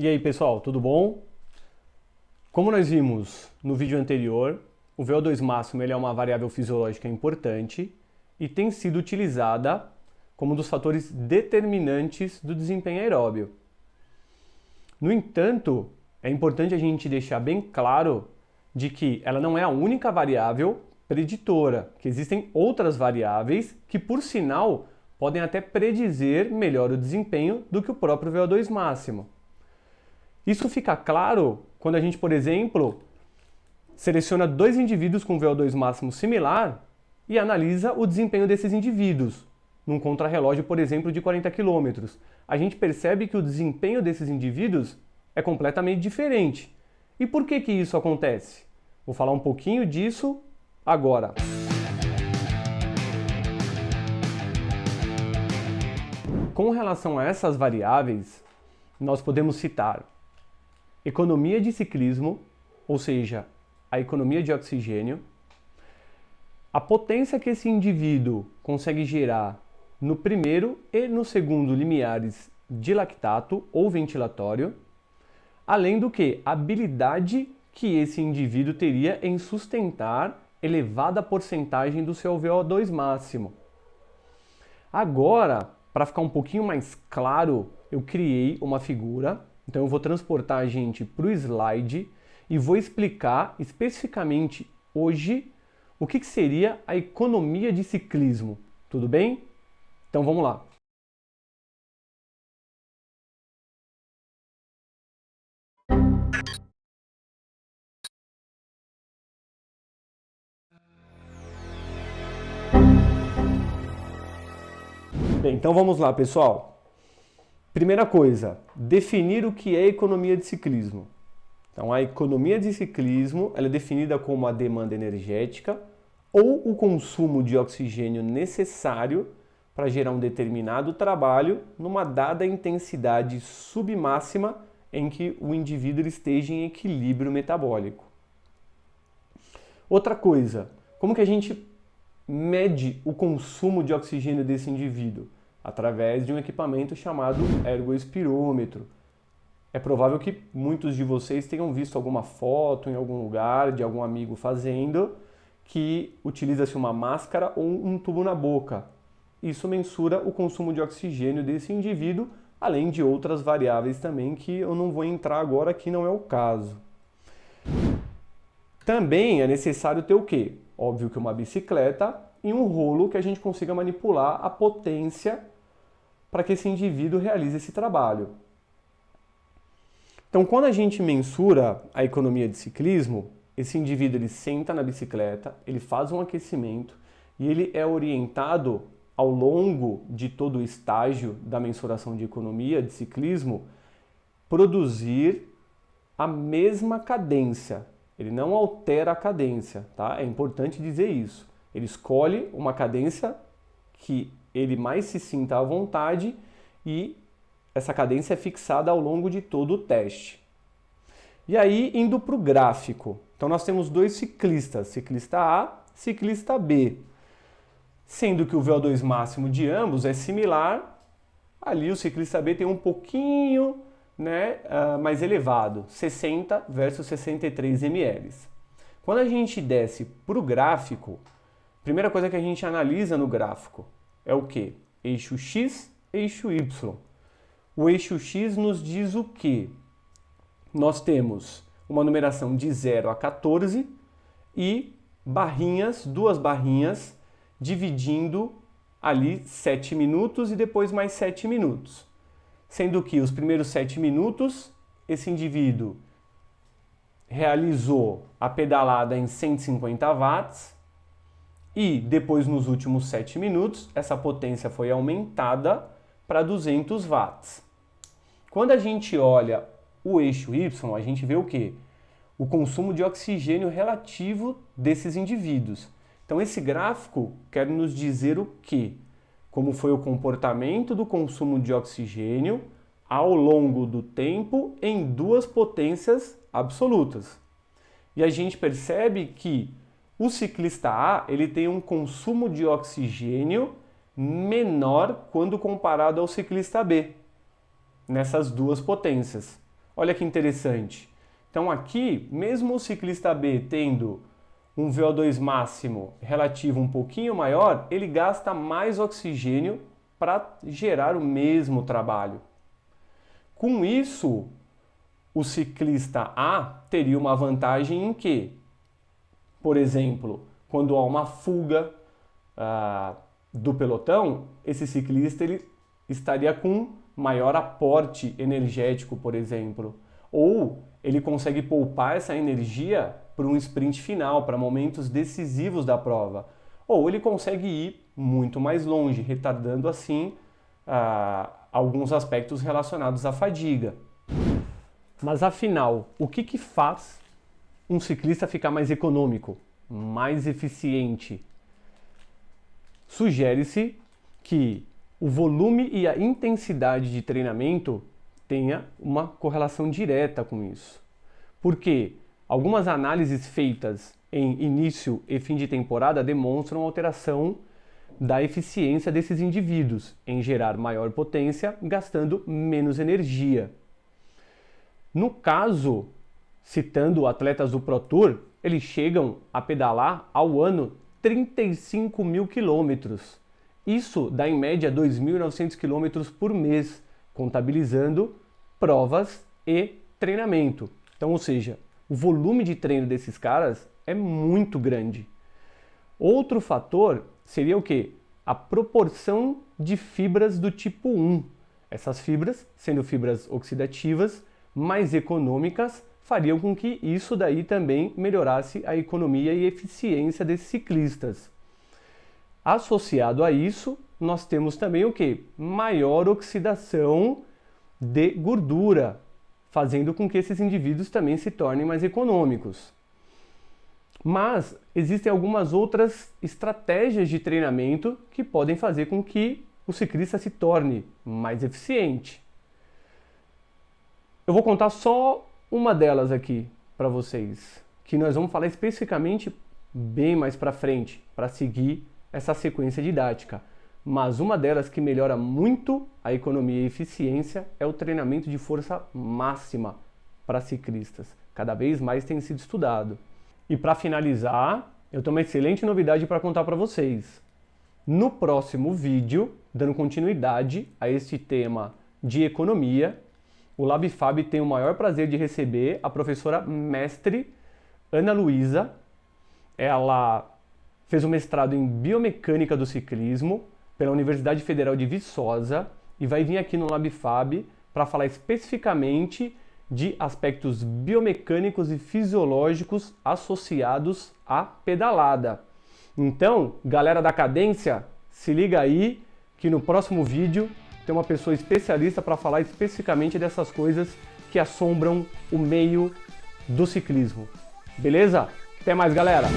E aí pessoal, tudo bom? Como nós vimos no vídeo anterior, o VO2 máximo ele é uma variável fisiológica importante e tem sido utilizada como um dos fatores determinantes do desempenho aeróbio. No entanto, é importante a gente deixar bem claro de que ela não é a única variável preditora, que existem outras variáveis que, por sinal, podem até predizer melhor o desempenho do que o próprio VO2 máximo. Isso fica claro quando a gente, por exemplo, seleciona dois indivíduos com VO2 máximo similar e analisa o desempenho desses indivíduos, num contrarrelógio, por exemplo, de 40 km. A gente percebe que o desempenho desses indivíduos é completamente diferente. E por que que isso acontece? Vou falar um pouquinho disso agora. Com relação a essas variáveis, nós podemos citar economia de ciclismo, ou seja, a economia de oxigênio, a potência que esse indivíduo consegue gerar no primeiro e no segundo limiares de lactato ou ventilatório, além do que a habilidade que esse indivíduo teria em sustentar elevada porcentagem do seu VO2 máximo. Agora, para ficar um pouquinho mais claro, eu criei uma figura. Então eu vou transportar a gente para o slide e vou explicar especificamente hoje o que seria a economia de ciclismo. Tudo bem? Então vamos lá. Bem, então vamos lá, pessoal. Primeira coisa, definir o que é economia de ciclismo. Então, a economia de ciclismo ela é definida como a demanda energética ou o consumo de oxigênio necessário para gerar um determinado trabalho numa dada intensidade submáxima em que o indivíduo esteja em equilíbrio metabólico. Outra coisa, como que a gente mede o consumo de oxigênio desse indivíduo? Através de um equipamento chamado ergoespirômetro. É provável que muitos de vocês tenham visto alguma foto em algum lugar de algum amigo fazendo que utiliza-se uma máscara ou um tubo na boca. Isso mensura o consumo de oxigênio desse indivíduo, além de outras variáveis também que eu não vou entrar agora, que não é o caso. Também é necessário ter o quê? Óbvio que uma bicicleta e um rolo que a gente consiga manipular a potência para que esse indivíduo realize esse trabalho. Então, quando a gente mensura a economia de ciclismo, esse indivíduo ele senta na bicicleta, ele faz um aquecimento e ele é orientado ao longo de todo o estágio da mensuração de economia de ciclismo produzir a mesma cadência. Ele não altera a cadência, tá? É importante dizer isso. Ele escolhe uma cadência que ele mais se sinta à vontade e essa cadência é fixada ao longo de todo o teste. E aí, indo para o gráfico. Então, nós temos dois ciclistas, ciclista A, ciclista B. Sendo que o VO2 máximo de ambos é similar, ali o ciclista B tem um pouquinho mais elevado, 60 versus 63 ml. Quando a gente desce para o gráfico, a primeira coisa que a gente analisa no gráfico é o quê? Eixo X, eixo Y. O eixo X nos diz o quê? Nós temos uma numeração de 0 a 14 e barrinhas, duas barrinhas, dividindo ali 7 minutos e depois mais 7 minutos. Sendo que os primeiros 7 minutos, esse indivíduo realizou a pedalada em 150 watts e depois nos últimos 7 minutos, essa potência foi aumentada para 200 watts. Quando a gente olha o eixo Y, a gente vê o quê? O consumo de oxigênio relativo desses indivíduos. Então esse gráfico quer nos dizer o quê? Como foi o comportamento do consumo de oxigênio ao longo do tempo em duas potências absolutas. E a gente percebe que o ciclista A ele tem um consumo de oxigênio menor quando comparado ao ciclista B, nessas duas potências. Olha que interessante. Então aqui, mesmo o ciclista B tendo um VO2 máximo relativo um pouquinho maior, ele gasta mais oxigênio para gerar o mesmo trabalho. Com isso, o ciclista A teria uma vantagem em que, por exemplo, quando há uma fuga do pelotão, esse ciclista ele estaria com maior aporte energético, por exemplo, ou ele consegue poupar essa energia para um sprint final, para momentos decisivos da prova, ou ele consegue ir muito mais longe, retardando assim alguns aspectos relacionados à fadiga. Mas afinal, o que faz um ciclista ficar mais econômico, mais eficiente? Sugere-se que o volume e a intensidade de treinamento tenha uma correlação direta com isso. Porque algumas análises feitas em início e fim de temporada demonstram alteração da eficiência desses indivíduos em gerar maior potência, gastando menos energia. No caso, citando atletas do Pro Tour, eles chegam a pedalar ao ano 35 mil quilômetros. Isso dá em média 2.900 quilômetros por mês, contabilizando provas e treinamento. Então, ou seja, o volume de treino desses caras é muito grande. Outro fator seria o quê? A proporção de fibras do tipo 1. Essas fibras, sendo fibras oxidativas, mais econômicas, fariam com que isso daí também melhorasse a economia e eficiência desses ciclistas. Associado a isso, nós temos também o quê? Maior oxidação de gordura, fazendo com que esses indivíduos também se tornem mais econômicos. Mas existem algumas outras estratégias de treinamento que podem fazer com que o ciclista se torne mais eficiente. Eu vou contar só uma delas aqui para vocês, que nós vamos falar especificamente bem mais para frente, para seguir essa sequência didática. Mas uma delas que melhora muito a economia e eficiência é o treinamento de força máxima para ciclistas. Cada vez mais tem sido estudado. E para finalizar, eu tenho uma excelente novidade para contar para vocês. No próximo vídeo, dando continuidade a este tema de economia, o LabFab tem o maior prazer de receber a professora mestre Ana Luísa. Ela fez um mestrado em Biomecânica do Ciclismo pela Universidade Federal de Viçosa e vai vir aqui no LabFab para falar especificamente de aspectos biomecânicos e fisiológicos associados à pedalada. Então, galera da Cadência, se liga aí que no próximo vídeo tem uma pessoa especialista para falar especificamente dessas coisas que assombram o meio do ciclismo. Beleza? Até mais, galera!